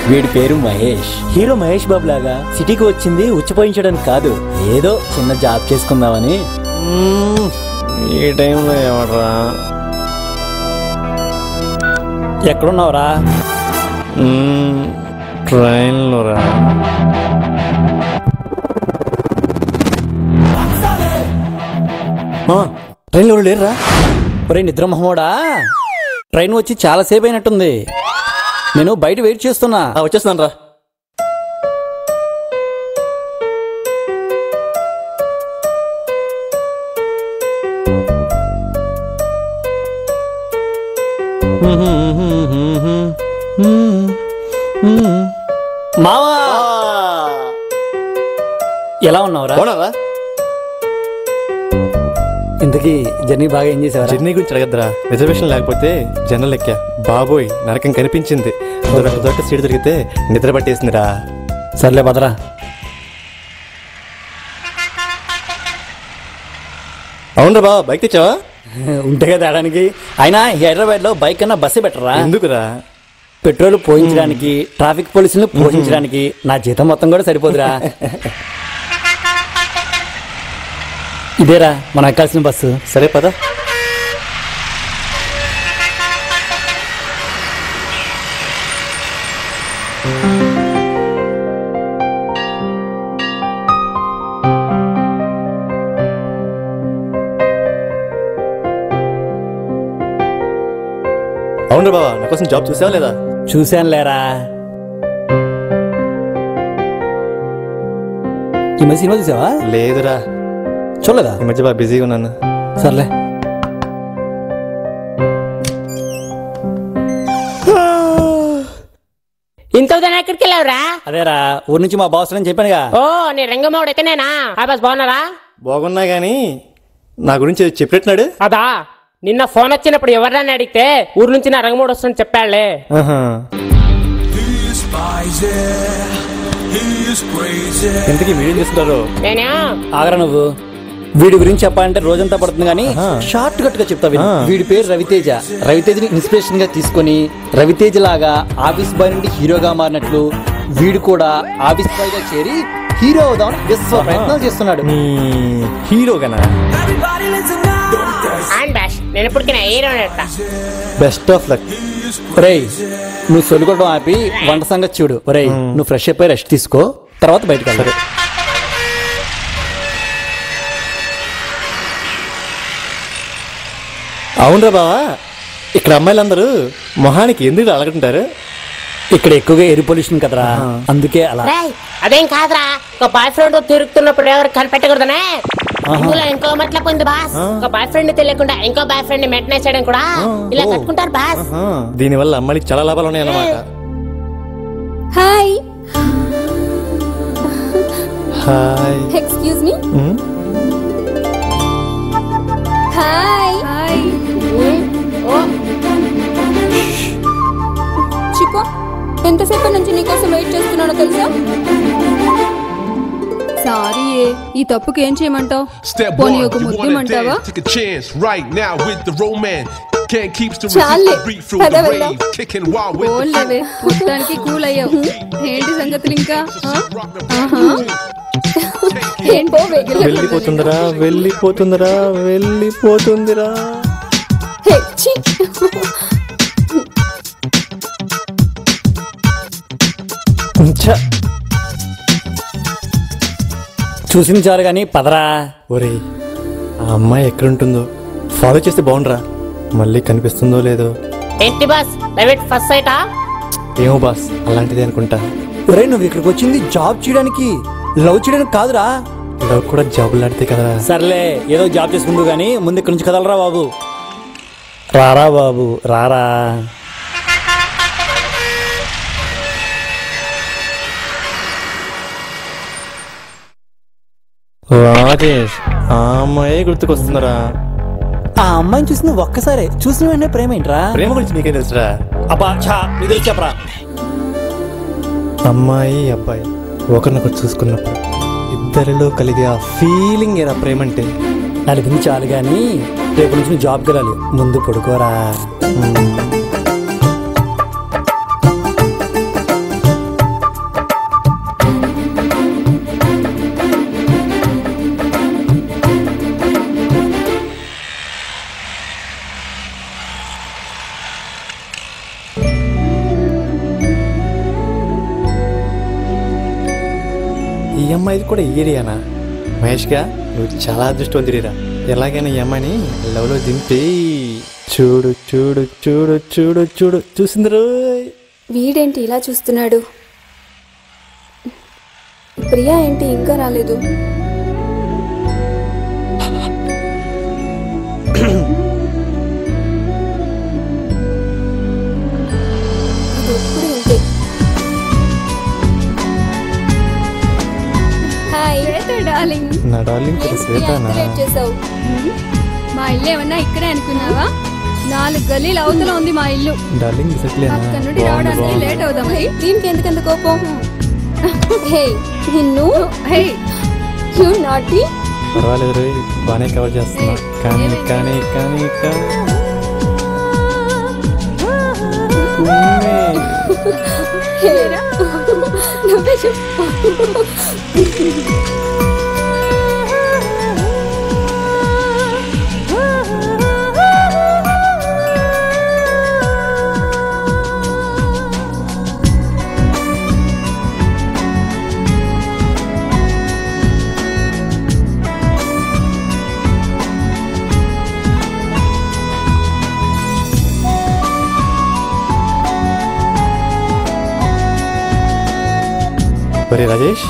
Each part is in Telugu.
వీడి పేరు మహేష్. హీరో మహేష్ బాబు లాగా సిటీకి వచ్చింది ఉచ్చిపోయించడానికి కాదు, ఏదో చిన్న జాబ్ చేసుకుందామని. ఈ టైంలో ఎవడరా? ఎక్కడున్నావురా? ట్రైన్లో రా. ట్రైన్లో లేరురా? ఒరే నిద్ర మొహమోడా, ట్రైన్ వచ్చి చాలా సేపు అయినట్టుంది. నేను బయట వెయిట్ చేస్తున్నా. వచ్చేస్తాను రా. మావా ఎలా ఉన్నావురా? ఇంతకీ జర్నీ బాగా ఏం చేసావా? జర్నీ గురించి అడగద్దురా, రిజర్వేషన్ లేకపోతే జనరల్ ఎక్కా. బాబోయ్ నరకం కనిపించింది. దొరక సీట్ దొరికితే నిద్ర పట్టేసిందిరా. సర్లే పదరా. అవునరా బా, బైక్ తెచ్చావా? ఉంటేగా తేడానికి. అయినా హైదరాబాద్ లో బైక్ కన్నా బస్సే బెటరా. ఎందుకురా? పెట్రోల్ పోయించడానికి, ట్రాఫిక్ పోలీసులను పోషించడానికి నా జీతం మొత్తం కూడా సరిపోదురా. ఇదేరా మనం ఎక్కాల్సిన బస్సు. సరే పద. అవును బాబా, నా కోసం జాబ్ చూసావా లేదా? చూశాను లేరా. ఈ మధ్య సినిమా చూసావా? లేదురా. చూడలేదా? ఈ మధ్య బాగా బిజీగా ఉన్నాను. సర్లే. ఇంత ఎక్కడికి వెళ్ళావురా? అదేరా ఊరి నుంచి మా బాస్ అని చెప్పానుగా. ఓ నీ రంగమావుడు అయితేనేనా? బాస్ బాగున్నారా? బాగున్నా గానీ నా గురించి చెప్పినట్టున్నాడు. అదా నిన్న ఫోన్ వచ్చినప్పుడు ఎవరిని అడిగితే ఊరు నుంచి నా రంగమూడు వస్తుందని చెప్పాళ్లే. ఇంతకీ మీరేం చేస్తుంటారు? నేనా? ఆగరా నువ్వు. వీడి గురించి చెప్పాలంటే రోజంతా పడుతుంది కానీ షార్ట్ కట్ గా చెప్తా విను. వీడి పేరు రవితేజ. రవితేజని ఇన్స్పిరేషన్ గా తీసుకొని రవితేజ లాగా ఆఫీస్ బాయ్ నుండి హీరోగా మారినట్లు వీడు కూడా ఆఫీస్ బాయ్ గా చేరి హీరో అవుదామని విశ్వ ప్రయత్నాలు చేస్తున్నాడు. హీరోగానా? నేను ఇప్పటికీ హీరో. Best of luck. ఒరేయ్ నువ్వు సొలుకోవడం ఆపి వంట సంగతి చూడు. ఒరేయ్ నువ్వు ఫ్రెష్ అయిపోయి రెస్ట్ తీసుకో, తర్వాత బయటకు వెళ్తారు. అవునరా బావా, ఇక్కడ అమ్మాయిలందరూ మొహానికి ఎందుకు అలగంటారు? ఇక్కడ ఎక్కువగా ఎయిర్ పొల్యూషన్ కదరా, అందుకే అలా. అదేం కాదురా, ఒక బాయ్ ఫ్రెండ్ తిరుగుతున్నప్పుడు ఎవరు కనిపెట్టకూడదనే. ఇందులో ఇంకో మతలబ్ ఉంది బాస్. ఒక బాయ్ ఫ్రెండ్ తెలియకుండా ఇంకో బాయ్ ఫ్రెండ్ మెయింటైన్ చేయడం కూడా ఇలా కట్టుకుంటారు బాస్. దీని వల్ల అమ్మాయికి చాలా లాభాలు ఉన్నాయి అన్నమాట. Hi. Hi. Excuse me. Hi. Hi. చిపో, ఎంతసేపు నుంచి నీకోసం వెయిట్ చేస్తున్నానో తెలుసా? సారీ, ఈ తప్పుకి ఏం చేయమంటావు? పోనీ ఒక ముద్దేమంటావా? చాలే పద వెళ్దాం. ఓన్లేవే మొత్తానికి కూల్ అయ్యావు. ఏంటి సంగతులు ఇంకా? వెళ్ళిపోతుందిరా వెళ్ళిపోతుందిరా వెళ్ళిపోతుందిరా. చూసింది చాలు గాని పదరా. ఒరే ఆ అమ్మాయి ఎక్కడుంటుందో ఫాలో చేస్తే బాగుండ్రా. మళ్ళీ కనిపిస్తుందో లేదో. ఏంటి బాస్ డైరెక్ట్ ఫస్ట్ సైటా? ఏమో బాస్, అలాంటిది అనుకుంటా. ఒరే నువ్వు ఇక్కడికి వచ్చింది జాబ్ చేయడానికి, లవ్ చేయడానికి కాదురా. లవ్ కూడా జాబులు ఆడితే కదరా. సర్లే ఏదో జాబ్ చేసుకుంటూ గానీ ముందు ఇక్కడి నుంచి కదలరా బాబు. రారా బాబు రారా. రాజేష్, ఆ అమ్మాయి గుర్తుకొస్తుందిరా. ఆ అమ్మాయిని చూసిన ఒక్కసారి చూసిన వెంటనే ప్రేమ ఏంట్రా? ప్రేమ గురించి నీకేం తెలుసురా? అబ్బా ఛా, నీ తెలిసి చెప్పరా. అమ్మాయి అబ్బాయి ఒకరినొకరు చూసుకున్నప్పుడు ఇద్దరిలో కలిగే ఆ ఫీలింగ్ ఏరా ప్రేమ అంటే. నలిపింది చాలు గాని రేపు నుంచి నువ్వు జాబ్కి వెళ్ళాలి, ముందు పడుకోరా. అమ్మాయిది కూడా ఈ ఏరియానా? మహేష్గా నువ్వు చాలా అదృష్టవంతుడిరా. ఎలాగైనా ఈ అమ్మాయిని లవ్లో దింపి చూడు చూడు చూడు చూడు చూడు చూసిందిరో. వీడేంటి ఇలా చూస్తున్నాడు? ప్రియా ఏంటి ఇంకా రాలేదు? నా డార్లింగ్ శ్వేతానా? మా ఇల్లు ఏమన్నా ఇక్కడే అనుకున్నావా? 4 గల్లీల అవతల ఉంది మా ఇల్లు. డార్లింగ్ అక్కడ నుండి రావడానికి లేట్ అవుదాం. దీనికి ఎందుకంత కోపం? హే నిన్ను, హే యు నాటి. పర్వాలేదు రే, బాగానే కవర్ చేస్తున్నా. కానీ కానీ కానీ నువ్వే చెప్పు. ఒరే రాజేష్,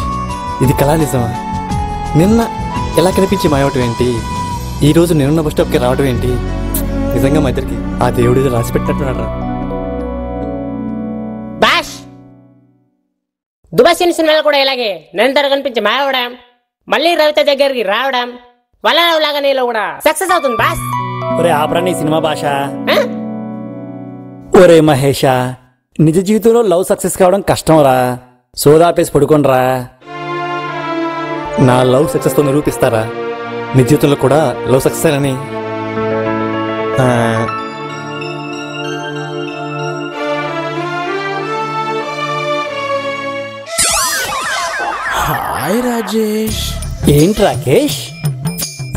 ఇది కళా నిజమా? నిన్న ఎలా కనిపించి మాయవటం ఏంటి, ఈరోజు నేనున్న బస్ స్టాప్కి రావడం ఏంటి? నిజంగా మా ఇద్దరికి ఆ దేవుడు రాసి పెట్టినట్టున్నాడు. బాష్ దుబాయ్ సినిమాలో కూడా ఇలాగే నిరంతరం కనిపించి మాయవడం, మళ్ళీ రవిత దగ్గరికి రావడం వల్ల లాగా నీలో కూడా సక్సెస్ అవుతుంది బాస్. ఒరే ఆపరా నీ సినిమా భాష. ఒరే మహేష, నిజ జీవితంలో లవ్ సక్సెస్ కావడం కష్టం రా. సోదాపేసి పడుకోనరా. నా లవ్ సక్సెస్తో నిరూపిస్తారా నీ జీవితంలో కూడా లవ్ సక్సెస్ అని? హాయ్ రాజేష్. ఏంటి రాకేష్,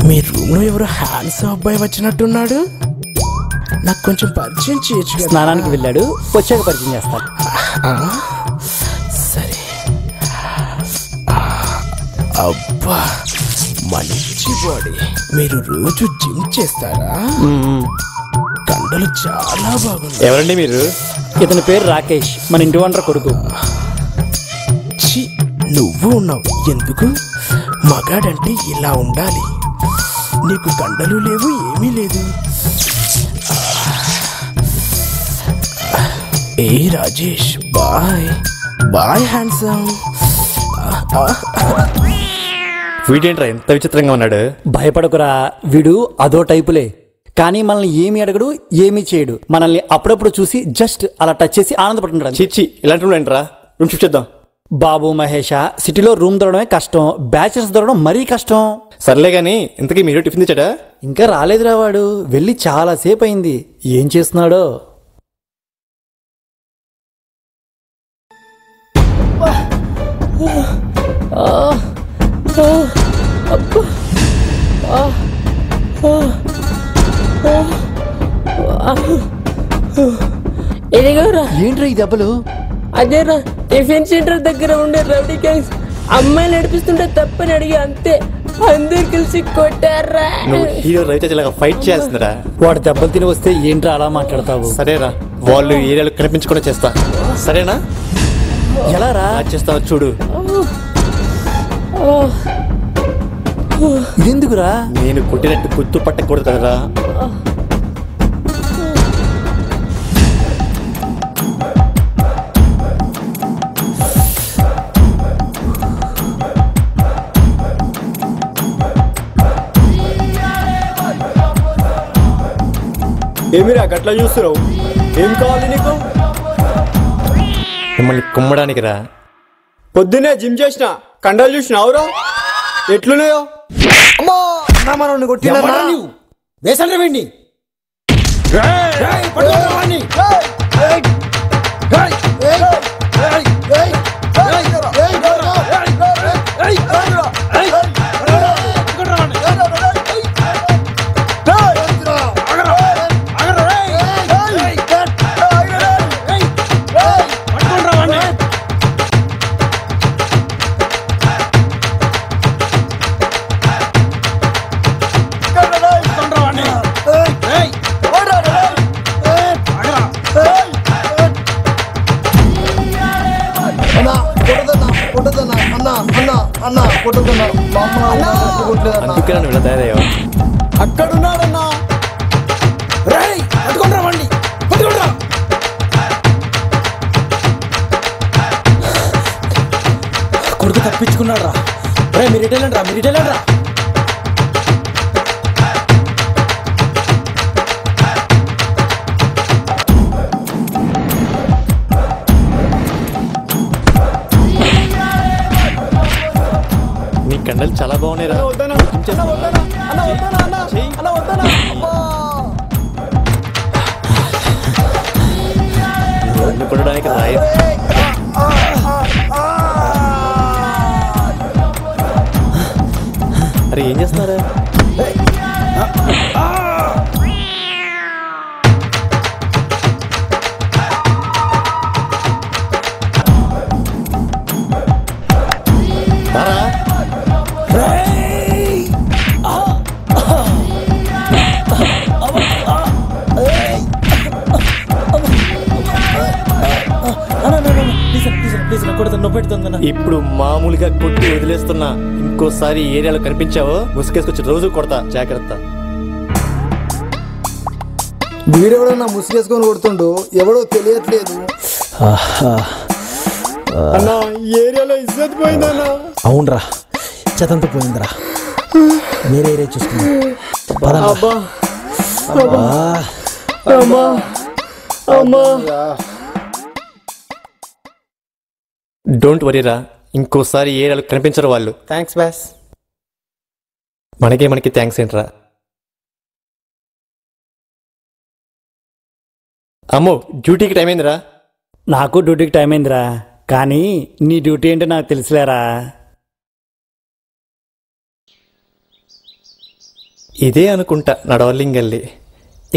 మీ రూమ్ లో ఎవరో హ్యాండ్సమ్ అబ్బాయి వచ్చినట్టున్నాడు. నాకు కొంచెం పరిచయం చేయొచ్చు. స్నానానికి వెళ్ళాడు, వచ్చాక పరిచయం చేస్తాను. సరే. అబ్బా మంచి బాడీ. మీరు రోజు జిమ్ చేస్తారా? కండలు చాలా బాగుంది. ఎవరండి మీరు? ఇతని పేరు రాకేష్, మన ఇంటి వంటర కొడుకు. ఛీ, నువ్వు ఉన్నావు. ఎందుకు? మగాడంటే ఇలా ఉండాలి. నీకు కండలు లేవు, ఏమీ లేదు. ఏ రాజేష్, బాయ్ బాయ్ హ్యాండ్సమ్. వీడేంట్రా ఎంత విచిత్రంగా ఉన్నాడు? భయపడకురా, వీడు అదో టైపులే. కానీ మనల్ని ఏమి అడగడు, ఏమీ చేయడు. మనల్ని అప్పుడప్పుడు చూసి జస్ట్ అలా టచ్ చేసి ఆనందపడుతున్నాడు. చీచి, ఇలాంటి ఏంట్రా? రూమ్ షిఫ్ట్ చేద్దాం. బాబు మహేష, సిటీలో రూమ్ దొరకడమే కష్టం, బ్యాచిలర్స్ దొరకడం మరీ కష్టం. సర్లే గాని ఇంతకీ మీరు టిఫిన్ తెచ్చాడా? ఇంకా రాలేదురా వాడు. వెళ్ళి చాలా సేపు అయింది. ఏం చేస్తున్నాడో. ఇదిగోరా. ఏంట్రా ఈ దెబ్బలు? అదేరా, టిఫిన్ సెంటర్ దగ్గర ఉండే రౌడీ గ్యాంగ్స్ అమ్మాయిని నడిపిస్తుంటే తప్పని అడిగి అంతే అందరు కలిసి కొట్టారా. నువ్వు హీరో రవితేజ లాగా ఫైట్ చేస్తున్నారా? వాడు దెబ్బలు తిని వస్తే ఏంట్రా అలా మాట్లాడతావు? సరేరా, వాళ్ళు ఏరియాలో కనిపించకుండా చేస్తా. సరేనా? ఎలా రా చేస్తావు చూడు. ఎందుకురా? నేను కొట్టినట్టు గుర్తు పట్టకూడదు కదరా. ఏమిరా గట్లా చూస్తున్నావు? ఏం కావాలి నీకు? మిమ్మల్ని కుమ్మడానికి రా. పొద్దునే జిమ్ చేసిన కండలు చూసినావురా ఎట్లున్నాయో? వేసండి అక్కడున్నాడన్నా. రేయ్ పట్టుకోండి వండి పట్టుకోండి. కొడుకు తప్పించుకున్నాడు రా. మీరు ఇటు వెళ్ళండి రా, మీరు ఇటు వెళ్ళండి రా. నీ కండలు చాలా బాగున్నాయి రా. వద్దనా అన్న, వద్దనా అన్న, వద్దనా అన్న, అన్న వద్దనా. అబ్బా. కొట్టడానికి రాయ. అరే ఏం చేస్తున్నారా? ఇప్పుడు మామూలుగా కొట్టి వదిలేస్తున్నా. ఇంకోసారి ఈ ఏరియాలో కనిపించావో ముసుకేసుకొచ్చి రోజు కొడతా, జాగ్రత్త. వీడెవడన్నా ముసుగేసుకొని కొడుతుండో ఎవడో తెలియట్లేదు. అన్నా ఈ ఏరియాలో ఇజ్జత్ పోయిందన్నా. అవునరా చెత్తంతా పోయిందిరా. వేరే ఏరియా చూసుకున్నా. అబ్బా అబ్బా అమ్మా అమ్మా. డోంట్ వరీరా, ఇంకోసారి ఏ ఏరియాలో కనిపించరు వాళ్ళు. Thanks boss. మనకి థ్యాంక్స్ ఏంట్రా. అమ్మో డ్యూటీకి టైం అయిందిరా. నాకు డ్యూటీకి టైం అయిందిరా, కానీ నీ డ్యూటీ ఏంటో నాకు తెలుసులేరా. ఇదే అనుకుంటా నా డార్లింగ్ గల్లీ.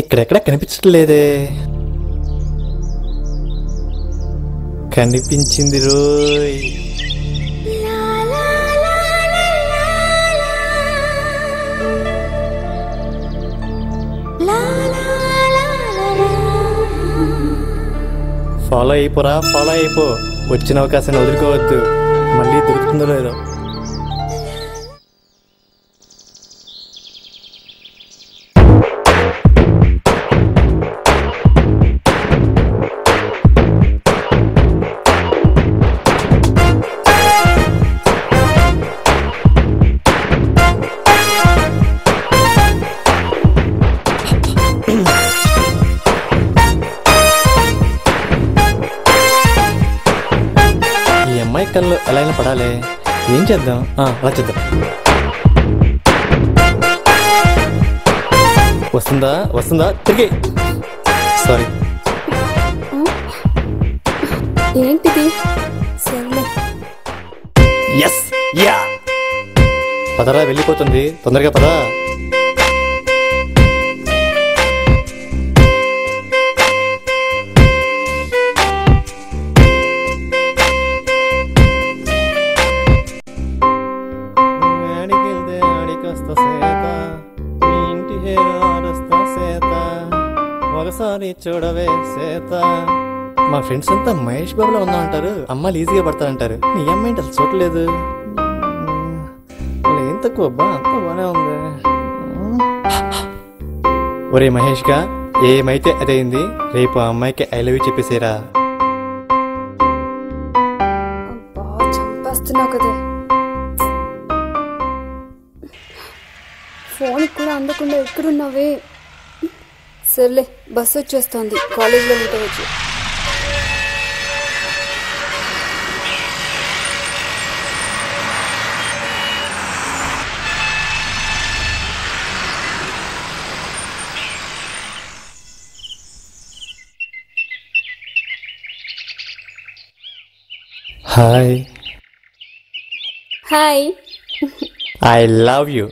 ఇక్కడెక్కడ కనిపించట్లేదే. కనిపించింది రోయ్. ఫాలో అయిపోరా, ఫాలో అయిపో. వచ్చిన అవకాశాన్ని వదులుకోవద్దు. మళ్ళీ దొరుకుతుందో లేదో. కళ్ళు ఎలా అయినా పడాలి. ఏం చేద్దాం? అలా చేద్దాం. వస్తుందా వస్తుందా? తిరిగి సారీ. ఏంటిది? సర్లే. Yes yeah. పదరా, వెళ్ళిపోతుంది. తొందరగా పదా. ఒకసారి చూడవే సేత. మా ఫ్రెండ్స్ అంతా మహేష్ బాబులో ఉందా అంటారు. అమ్మాయిలు ఈజీగా పడతారంటారు. నీ అమ్మాయి అసలు చూడలేదు. ఏం తక్కువ అబ్బా, అంతా బానే ఉంది. ఒరే మహేష్ గా, ఏమైతే అదైంది. రేపు ఆ అమ్మాయికి ఐ లవ్ యూ చెప్పేసేరా. చంపేస్తున్నావు కదా. ఫోన్ కూడా అందకుండా ఎక్కడున్నావే? సర్లే, బస్సు వచ్చేస్తోంది. కాలేజ్లో ఉండవచ్చు. Hi. Hi. I love you.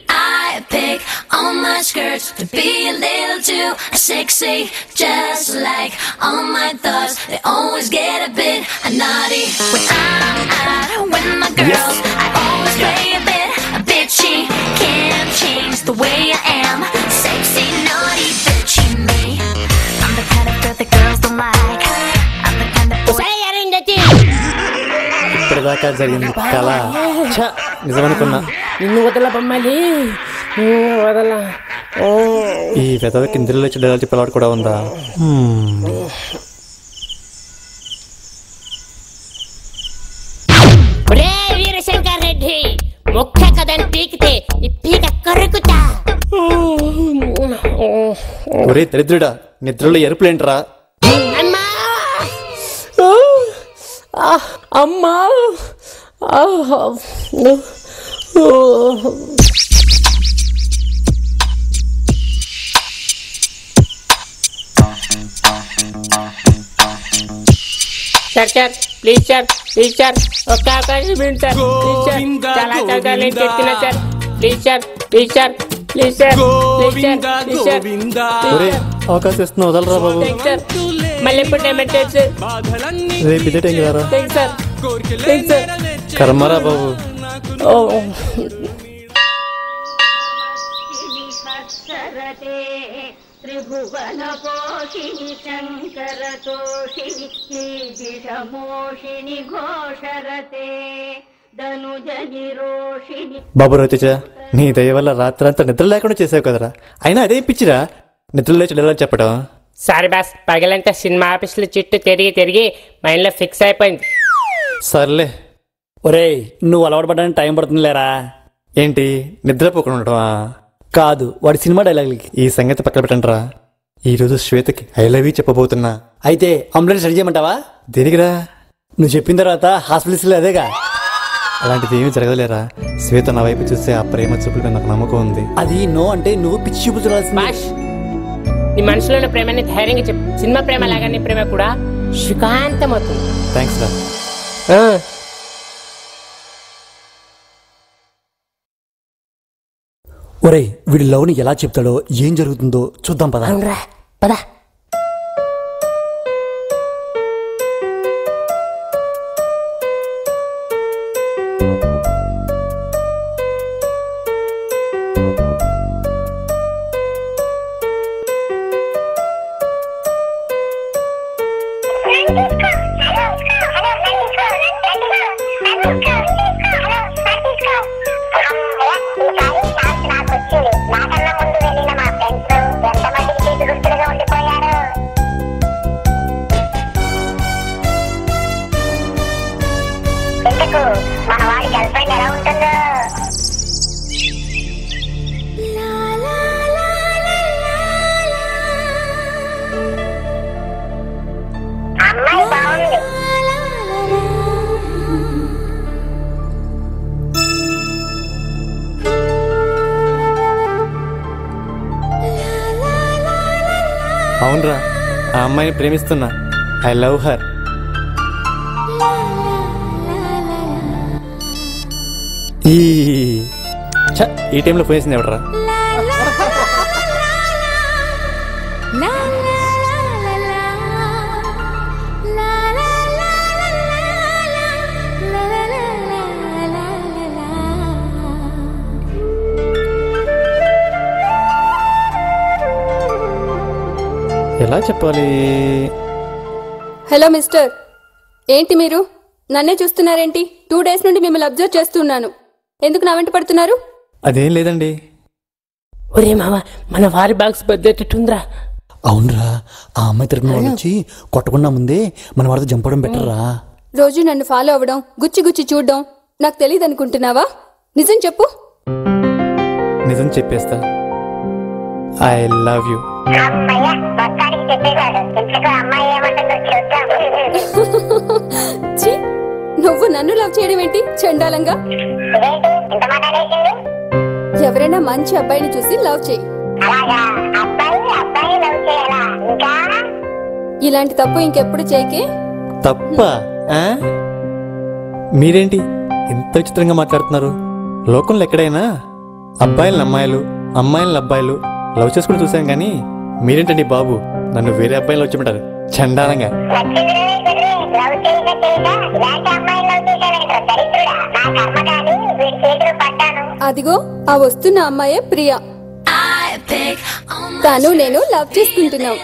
Pick on my skirts to be a little too sexy, just like all my thoughts. They always get a bit naughty when I'm out with my girls. I always play a bit bitchy, can't change the way I am. Sexy, naughty, bitchy me. I'm the kind of girl that girls don't like. I'm the kind of boy. ఇప్పటిదాకా జరిగింది కళ. నిజమనుకున్నా. నిన్ను వదల బొమ్మలి వదలా. ఈ వెదవకి ఇంద్రిలో వచ్చి డైలాగ్ చెప్పేవాడు కూడా ఉందా? ఒరే వీరశంకర్ రెడ్డి, ముఖ్య కథని పీకితే ఈ పీక కొరుకుతా. ఒరే దరిద్రుడా, నిద్రలో ఎరుపులేంట్రా? అమ్మా అమ్మా. Sir please sir, please sir, ఒక్క అవకాశం ఇవ్వండి సార్, ప్లీజ్ సార్. చాలా చదువుతాను నేను చెప్తున్నా sir, please sir, please sir, please sir, please sir, please sir. ఒరే అవకాశం ఇస్తున్నా, వదలరా బాబు. Thanks sir. మళ్ళీ ఎప్పుడు పేమెంట్ చేయొచ్చు సార్? రేపు ఇదే టైంకి రారా. Thanks sir, thanks sir. కర్మరా బాబు. త్రిభువన పోషిణి శంకర తోషిణి శ్రీజిషమోషిణి ఘోషరతే ధనుజని రోషిణి. బాబు రవితేజ, నీ దయ వల్ల రాత్రంతా నిద్ర లేకుండా చేసావు కదరా. అయినా అదేం పిచ్చిరా నిద్ర లేచి డైలాగ్ చెప్పడం? సారీ బాస్, పగలంతా సినిమా ఆఫీసులో చుట్టూ తిరిగి తిరిగి మైండ్లో ఫిక్స్ అయిపోయింది. సర్లే. ఒరేయ్, నువ్వు అలవాటు పడడానికి టైం పడుతుందిలేరా. ఏంటి నిద్రపోకుండా ఉండటమా? కాదు, వాడి సినిమా డైలాగులకి. ఈ సంగతి పక్కన పెట్టండిరా. ఈరోజు శ్వేతకి ఐ లవ్ యూ చెప్పబోతున్నా. అయితే అంబులెన్స్ రెడీ చేయమంటావా? దేనికిరా? నువ్వు చెప్పిన తర్వాత హాస్పిటల్స్లో అదేగా. అలాంటిది ఏమీ జరగలేరా. శ్వేత నా వైపు చూస్తే ఆ ప్రేమ చూపులు నాకు నమ్మకం ఉంది. అది నో అంటే నువ్వు పిచ్చి చూపు చూడాల్సింది. బాష్, నీ మనసులో ఉన్న ప్రేమని ధైర్యంగా చెప్పు. సినిమా ప్రేమ లాగా నీ ప్రేమ కూడా సుఖాంతమవుతుంది. థ్యాంక్స్ రా. ఒరేయ్, వీడి లవ్ని ఎలా చెప్తాడో ఏం జరుగుతుందో చూద్దాం పద. అవునరా, పద. మన వాడి గర్ల్ ఫ్రెండ్ ఎలా ఉంటుందో. అమ్మాయి బాగుంది. అవునరా, ఆ అమ్మాయిని ప్రేమిస్తున్నా. I love her. ఈ టైంలో పోయేసింది ఎవడరా? ఎలా చెప్పాలి? హలో మిస్టర్, ఏంటి మీరు నన్నే చూస్తున్నారేంటి? 2 days నుండి మిమ్మల్ని అబ్జర్వ్ చేస్తున్నాను. ఎందుకు నా వెంట పడుతున్నారు? అదేం లేదండి. ఒరే మామ, మన వారి బాక్స్ బద్దెట్టుందిరా. అవునరా, ఆ అమ్మాయి తరపున వాళ్ళు వచ్చి కొట్టకుండా ముందే మన వారితో జంపడం బెటర్ రా. రోజు నన్ను ఫాలో అవ్వడం, గుచ్చి గుచ్చి చూడడం నాకు తెలియదు అనుకుంటున్నావా? నిజం చెప్పు. నిజం చెప్పేస్తా. I love you. అమ్మయ్య, మొత్తానికి చెప్పేశాడు. ఇంతకు అమ్మాయి ఏమంటుందో చూద్దాం. ఛీ, నువ్వు నన్ను లవ్ చేయడం ఏంటి చండాలంగా? ఇదేంటి ఇంత మాట్లాడేసింది? ఎవరైనా మంచి అబ్బాయిని చూసి లవ్ చేయి. అలాగా, అబ్బాయి లవ్ చేయాలా? ఇంకా ఇలాంటి తప్పు ఇంకెప్పుడు చేయకే. తప్ప? మీరేంటి ఇంత విచిత్రంగా మాట్లాడుతున్నారు? లోకంలో ఎక్కడైనా అబ్బాయిలను అమ్మాయిలు, అమ్మాయిలను అబ్బాయిలు లవ్ చేసుకుని చూసాం కానీ మీరేంటండి బాబు నన్ను వేరే అబ్బాయిలు వచ్చిమంటారు చండాలంగా. అదిగో ఆ వస్తున్న అమ్మాయే ప్రియా. తను నేను లవ్ చేసుకుంటున్నాం.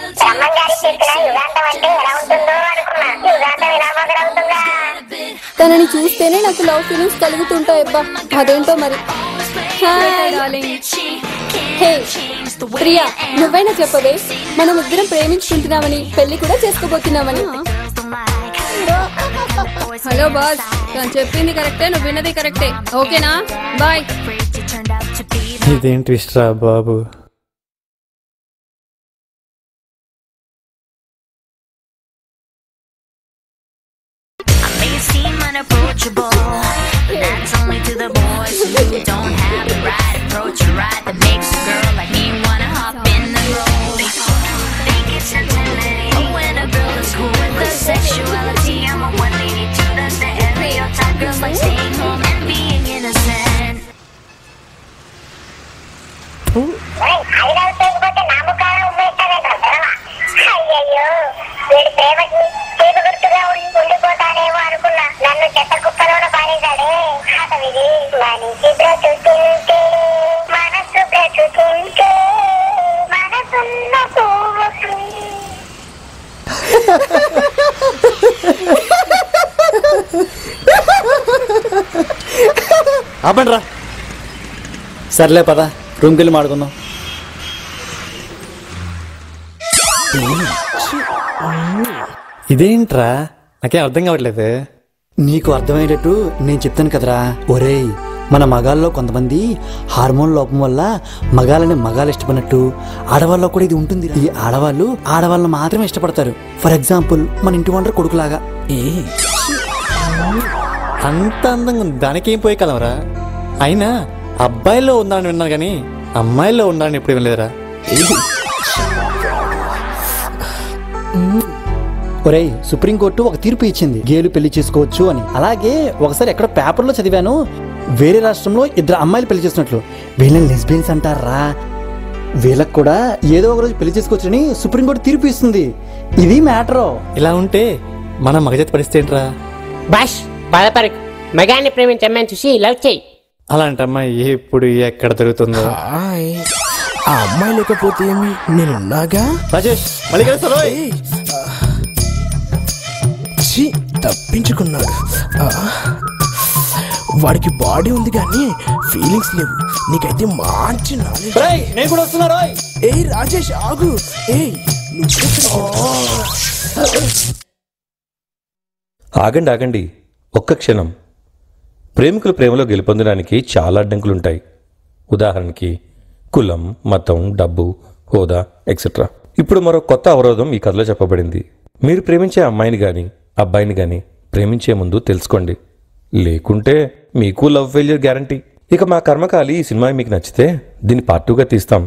తనని చూస్తేనే నాకు లవ్ ఫీలింగ్స్ కలుగుతుంటాయబ్బా, అదేంటో మరి. హే ప్రియా, నువ్వైనా చెప్పవే, మనం ఇద్దరం ప్రేమించుకుంటున్నామని, పెళ్లి కూడా చేసుకోబోతున్నామని. హలో బాస్, తను చెప్పింది కరెక్టే, నువ్వు విన్నది కరెక్టే. ఓకేనా? బాయ్. ఇదేంటి ఇష్టరా బాబు. Unapproachable, but that's only to the boys who don't have the right approach or right that makes a girl like me wanna hop in the role. Think it's intimidating when a girl is cool with her sexuality. I'm a 182, that's the stereotype. Girls like staying home and being innocent. అయ్యయ్యో, వీడి ప్రేమకి చేపు గుర్తుగా ఉండిపోతానేమో అనుకున్నా. నన్ను చెత్త కుప్పలోన పారేశాడే. హతవిధి మనిషి బ్రతుకుంటే, మనసు బ్రతుకుంటే, మనసున్న పువ్వుకి. ఆపండ్రా. సర్లే పద, రూమ్కి వెళ్ళి మాడుకుందాం. ఇదేంట్రా, నాకేం అర్థం కావట్లేదు. నీకు అర్థమయ్యేటట్టు నేను చెప్తాను కదరా. ఒరేయ్, మన మగాల్లో కొంతమంది హార్మోన్ లోపం వల్ల మగాళ్ళని మగాళ్ళు ఇష్టపడినట్టు ఆడవాళ్ళలో కూడా ఇది ఉంటుంది. ఈ ఆడవాళ్ళు ఆడవాళ్ళని మాత్రమే ఇష్టపడతారు. ఫర్ ఎగ్జాంపుల్, మన ఇంటి వంటరు కొడుకులాగా. అంత అందంగా ఉంది, దానికేం పోయే కలవరా. అయినా అబ్బాయిల్లో ఉందని విన్నాను కానీ అమ్మాయిల్లో ఉందని ఎప్పుడు వినలేదురా. ఒరేయ్, సుప్రీంకోర్టు ఒక తీర్పు ఇచ్చింది, గేలు పెళ్లి చేసుకోవచ్చు అని. అలాగే ఒకసారి ఎక్కడ పేపర్లో చదివాను, వేరే రాష్ట్రంలో ఇద్దరు అమ్మాయిలు పెళ్లి చేస్తున్నట్లు. వీళ్ళని లెస్బియన్స్ అంటారా. వీళ్ళకి కూడా ఏదో ఒక రోజు పెళ్లి చేసుకోవచ్చని సుప్రీంకోర్టు తీర్పు ఇస్తుంది. ఇది మ్యాటరు. ఇలా ఉంటే మన మగజాతి పరిస్థితి ఏంట్రా. బాష్ బాధపడకు, మగాన్ని ప్రేమించే అమ్మాయిని చూసి లవ్ చేయి. అలాంటి అమ్మాయి ఎప్పుడు ఎక్కడ దొరుకుతుందో. హాయ్, ఆ అమ్మాయి లేకపోతే ఏమి, నేనున్నాగా. రాజేష్ మళ్ళీ కలుస్తాను. ఛీ, తప్పించుకున్నాడు. వాడికి బాడీ ఉంది కానీ ఫీలింగ్స్ లేవు. నీకైతే మంచి నాలెడ్జ్. నేను కూడా వస్తున్నా. ఏయ్ రాజేష్ ఆగు. ఆగండి ఆగండి, ఒక్క క్షణం. ప్రేమికులు ప్రేమలో గెలుపొందడానికి చాలా అడ్డంకులుంటాయి. ఉదాహరణకి కులం, మతం, డబ్బు, హోదా ఎక్సెట్రా. ఇప్పుడు మరో కొత్త అవరోధం ఈ కథలో చెప్పబడింది. మీరు ప్రేమించే అమ్మాయిని కానీ అబ్బాయిని కానీ ప్రేమించే ముందు తెలుసుకోండి, లేకుంటే మీకు లవ్ ఫెయిల్యూర్ గ్యారంటీ. ఇక మా కర్మకాలి ఈ సినిమా మీకు నచ్చితే దీన్ని పార్ట్ 2గా తీస్తాం,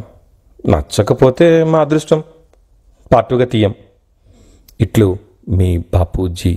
నచ్చకపోతే మా అదృష్టం, పార్ట్ 2గా తీయం. ఇట్లు మీ బాపూజీ.